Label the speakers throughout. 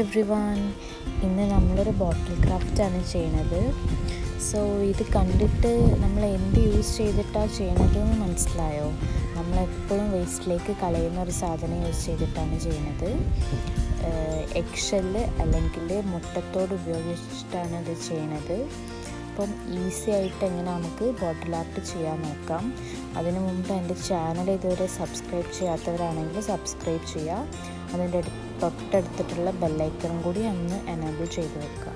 Speaker 1: Everyone, ഇന്ന് നമ്മളൊരു ബോട്ടിൽ ക്രാഫ്റ്റാണ് ചെയ്യണത്. സോ ഇത് കണ്ടിട്ട് നമ്മൾ എന്ത് യൂസ് ചെയ്തിട്ടാണ് ചെയ്യണതെന്ന് മനസ്സിലായോ? നമ്മളെപ്പോഴും വേസ്റ്റിലേക്ക് കളയുന്ന ഒരു സാധനം യൂസ് ചെയ്തിട്ടാണ് ചെയ്യണത്. എഗ് ഷെല്ല് അല്ലെങ്കിൽ മുട്ടത്തോട് ഉപയോഗിച്ചിട്ടാണ് ഇത് ചെയ്യണത്. അപ്പം ഈസി ആയിട്ട് എങ്ങനെ നമുക്ക് ബോട്ടിൽ ആർട്ട് ചെയ്യാൻ നോക്കാം. അതിനു മുമ്പ് എൻ്റെ ചാനൽ ഇതുവരെ സബ്സ്ക്രൈബ് ചെയ്യാത്തവരാണെങ്കിൽ സബ്സ്ക്രൈബ് ചെയ്യുക. അതിൻ്റെ തൊട്ടടുത്തിട്ടുള്ള ബെല്ലൈക്കണും കൂടി ഒന്ന് എനേബിൾ ചെയ്ത് വെക്കുക.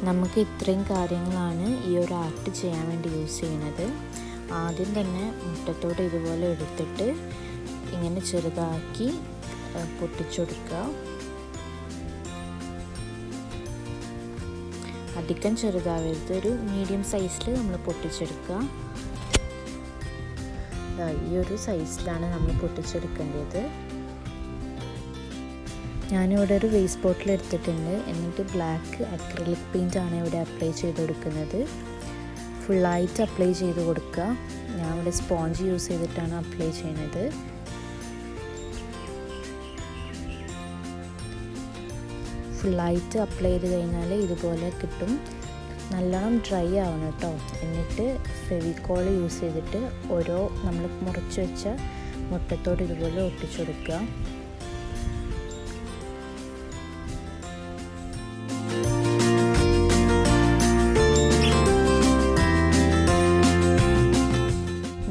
Speaker 1: നമുക്ക് ഇത്രയും കാര്യങ്ങളാണ് ഈ ഒരു ആർട്ട് ചെയ്യാൻ വേണ്ടി യൂസ് ചെയ്യുന്നത്. ആദ്യം തന്നെ മുട്ടത്തോട് ഇതുപോലെ എടുത്തിട്ട് ഇങ്ങനെ ചെറുതാക്കി പൊട്ടിച്ചെടുക്കുക. അധികം ചെറുതാവരുത്, ഒരു മീഡിയം സൈസിൽ നമ്മൾ പൊട്ടിച്ചെടുക്കുക. ഈ ഒരു സൈസിലാണ് നമ്മൾ പൊട്ടിച്ചെടുക്കേണ്ടത്. ഞാനിവിടെ ഒരു വേസ്റ്റ് ബോട്ടിൽ എടുത്തിട്ടുണ്ട്. എന്നിട്ട് ബ്ലാക്ക് അക്രിലിക് പെയിൻ്റ് ആണ് ഇവിടെ അപ്ലൈ ചെയ്ത് കൊടുക്കുന്നത്. ഫുള്ളായിട്ട് അപ്ലൈ ചെയ്ത് കൊടുക്കുക. ഞാൻ ഇവിടെ സ്പോഞ്ച് യൂസ് ചെയ്തിട്ടാണ് അപ്ലൈ ചെയ്യുന്നത്. ഫുള്ളായിട്ട് അപ്ലൈ ചെയ്ത് കഴിഞ്ഞാൽ ഇതുപോലെ കിട്ടും. നല്ലോണം ഡ്രൈ ആവണം കേട്ടോ. എന്നിട്ട് ഫെവിക്കോൾ യൂസ് ചെയ്തിട്ട് ഓരോ നമ്മൾ മുറിച്ച് വെച്ച മുട്ടത്തോട് ഇതുപോലെ ഒട്ടിച്ചു കൊടുക്കുക.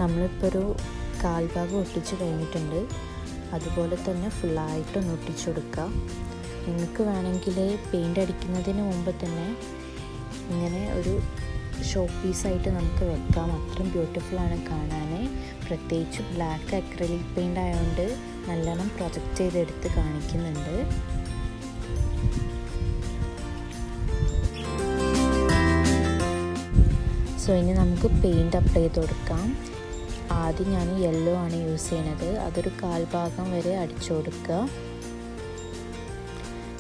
Speaker 1: നമ്മളിപ്പോൾ ഒരു കാൽഭാഗം ഒട്ടിച്ച് കഴിഞ്ഞിട്ടുണ്ട്. അതുപോലെ തന്നെ ഫുള്ളായിട്ടൊന്ന് ഒട്ടിച്ചു കൊടുക്കുക. നിങ്ങൾക്ക് വേണമെങ്കിൽ പെയിൻ്റ് അടിക്കുന്നതിന് മുമ്പ് തന്നെ ഇങ്ങനെ ഒരു ഷോ പീസായിട്ട് നമുക്ക് വെക്കാം. അത്രയും ബ്യൂട്ടിഫുള്ളാണ് കാണാൻ. പ്രത്യേകിച്ച് ബ്ലാക്ക് അക്രിലിക് പെയിൻ്റ് ആയതുകൊണ്ട് നല്ലോണം പ്രൊജക്റ്റ് ചെയ്തെടുത്ത് കാണിക്കുന്നുണ്ട്. സോ ഇനി നമുക്ക് പെയിൻറ് അപ്ലൈ ചെയ്ത് കൊടുക്കാം. ആദ്യം ഞാൻ യെല്ലോ ആണ് യൂസ് ചെയ്യുന്നത്. അതൊരു കാൽഭാഗം വരെ അടിച്ചു കൊടുക്കുക.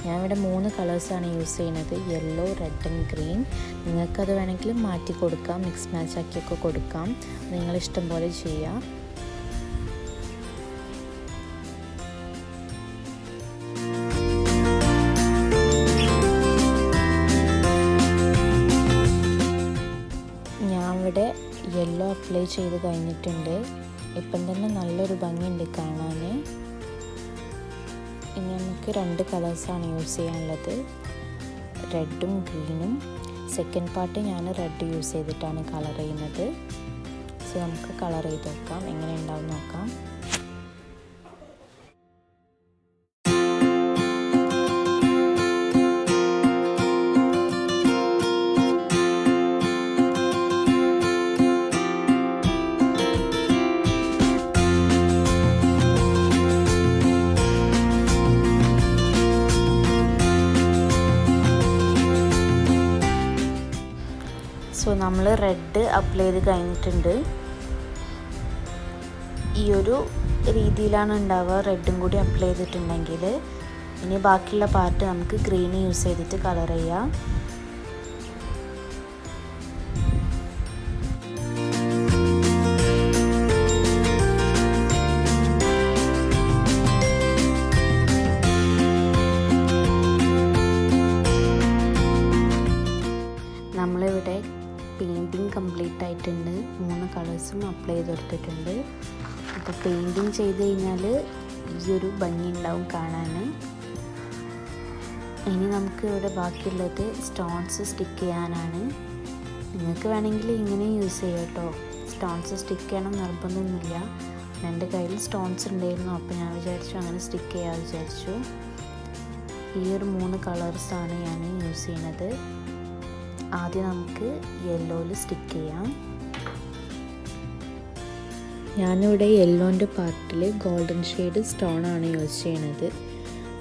Speaker 1: ഞാൻ ഇവിടെ 3 കളേഴ്സാണ് യൂസ് ചെയ്യുന്നത്, യെല്ലോ, റെഡ് ആൻഡ് ഗ്രീൻ. നിങ്ങൾക്കത് വേണമെങ്കിൽ മാറ്റി കൊടുക്കാം, മിക്സ് മാച്ച് ആക്കിയൊക്കെ കൊടുക്കാം. നിങ്ങളിഷ്ടം പോലെ ചെയ്യാം. ഞാൻ ഇവിടെ യെല്ലോ അപ്ലൈ ചെയ്ത് കഴിഞ്ഞിട്ടുണ്ട്. ഇപ്പം തന്നെ നല്ലൊരു ഭംഗിയുണ്ട് കാണാൻ. ഇനി നമുക്ക് 2 കളേഴ്സാണ് യൂസ് ചെയ്യാനുള്ളത്, റെഡും ഗ്രീനും. സെക്കൻഡ് പാർട്ട് ഞാൻ റെഡ് യൂസ് ചെയ്തിട്ടാണ് കളർ ചെയ്യുന്നത്. സോ നമുക്ക് കളർ ചെയ്ത് നോക്കാം, എങ്ങനെ ഉണ്ടാവും നോക്കാം. സോ നമ്മൾ റെഡ് അപ്ലൈ ചെയ്ത് കഴിഞ്ഞിട്ടുണ്ട്. ഈ ഒരു രീതിയിലാണ് ഉണ്ടാവുക റെഡും കൂടി അപ്ലൈ ചെയ്തിട്ടുണ്ടെങ്കിൽ. ഇനി ബാക്കിയുള്ള പാർട്ട് നമുക്ക് ഗ്രീൻ യൂസ് ചെയ്തിട്ട് കളർ ചെയ്യാം. നമ്മളിവിടെ പെയിൻറ്റിങ് കംപ്ലീറ്റ് ആയിട്ടുണ്ട്. 3 കളേഴ്സും അപ്ലൈ ചെയ്ത് കൊടുത്തിട്ടുണ്ട്. അപ്പോൾ പെയിൻറ്റിങ് ചെയ്ത് കഴിഞ്ഞാൽ ഈ ഒരു ഭംഗി ഉണ്ടാവും കാണാൻ. ഇനി നമുക്ക് ഇവിടെ ബാക്കിയുള്ളത് സ്റ്റോൺസ് സ്റ്റിക്ക് ചെയ്യാനാണ്. നിങ്ങൾക്ക് വേണമെങ്കിൽ ഇങ്ങനെ യൂസ് ചെയ്യാം കേട്ടോ. സ്റ്റോൺസ് സ്റ്റിക്ക് ചെയ്യണം നിർബന്ധമൊന്നുമില്ല. എൻ്റെ കയ്യിൽ സ്റ്റോൺസ് ഉണ്ടായിരുന്നു, അപ്പോൾ ഞാൻ വിചാരിച്ചു അങ്ങനെ സ്റ്റിക്ക് ചെയ്യാൻ വിചാരിച്ചു. ഈ ഒരു 3 കളേഴ്സാണ് ഞാൻ യൂസ് ചെയ്യുന്നത്. ആദ്യം നമുക്ക് യെല്ലോയിൽ സ്റ്റിക്ക് ചെയ്യാം. ഞാനിവിടെ യെല്ലോൻ്റെ പാർട്ടിൽ ഗോൾഡൻ ഷെയ്ഡ് സ്റ്റോണാണ് യൂസ് ചെയ്യണത്.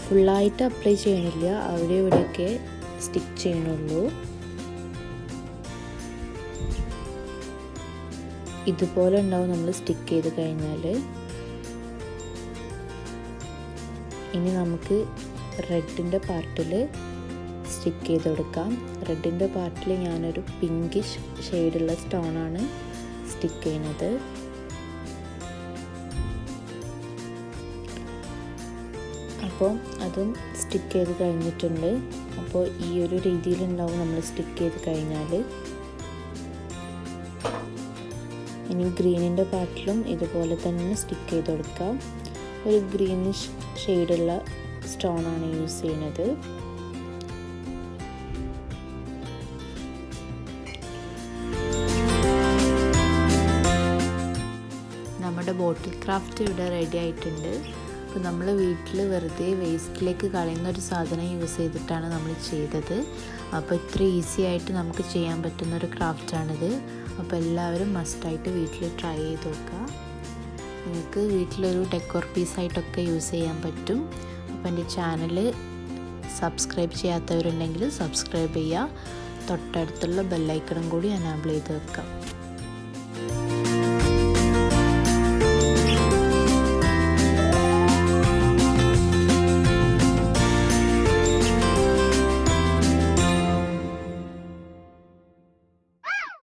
Speaker 1: ഫുള്ളായിട്ട് അപ്ലൈ ചെയ്യണില്ല, അവിടെ ഇവിടെയൊക്കെ സ്റ്റിക്ക് ചെയ്യണുള്ളൂ. ഇതുപോലെ ഉണ്ടാവും നമ്മൾ സ്റ്റിക്ക് ചെയ്ത് കഴിഞ്ഞാൽ. ഇനി നമുക്ക് റെഡിൻ്റെ പാർട്ടിൽ സ്റ്റിക്ക് ചെയ്ത് കൊടുക്കാം. റെഡിൻ്റെ പാർട്ടിൽ ഞാനൊരു പിങ്കിഷ് ഷെയ്ഡുള്ള സ്റ്റോണാണ് സ്റ്റിക്ക് ചെയ്യുന്നത്. അപ്പോൾ അതും സ്റ്റിക്ക് ചെയ്ത് കഴിഞ്ഞിട്ടുണ്ട്. അപ്പോൾ ഈ ഒരു രീതിയിലുണ്ടാവും നമ്മൾ സ്റ്റിക്ക് ചെയ്ത് കഴിഞ്ഞാൽ. ഇനി ഗ്രീനിൻ്റെ പാർട്ടിലും ഇതുപോലെ തന്നെ സ്റ്റിക്ക് ചെയ്ത് കൊടുക്കാം. ഒരു ഗ്രീനിഷ് ഷെയ്ഡുള്ള സ്റ്റോണാണ് യൂസ് ചെയ്യുന്നത്. നമ്മുടെ ബോട്ടിൽ ക്രാഫ്റ്റ് ഇവിടെ റെഡി ആയിട്ടുണ്ട്. അപ്പോൾ നമ്മൾ വീട്ടിൽ വെറുതെ വേസ്റ്റിലേക്ക് കളയുന്ന ഒരു സാധനം യൂസ് ചെയ്തിട്ടാണ് നമ്മൾ ചെയ്തത്. അപ്പോൾ ഇത്ര ഈസി ആയിട്ട് നമുക്ക് ചെയ്യാൻ പറ്റുന്നൊരു ക്രാഫ്റ്റാണിത്. അപ്പോൾ എല്ലാവരും മസ്റ്റായിട്ട് വീട്ടിൽ ട്രൈ ചെയ്ത് നോക്കുക. നിങ്ങൾക്ക് വീട്ടിലൊരു ഡെക്കോർ പീസായിട്ടൊക്കെ യൂസ് ചെയ്യാൻ പറ്റും. അപ്പോൾ എൻ്റെ ചാനൽ സബ്സ്ക്രൈബ് ചെയ്യാത്തവരുണ്ടെങ്കിൽ സബ്സ്ക്രൈബ് ചെയ്യുക. തൊട്ടടുത്തുള്ള ബെല്ലൈക്കണും കൂടി എനാബിൾ ചെയ്ത് വെക്കാം.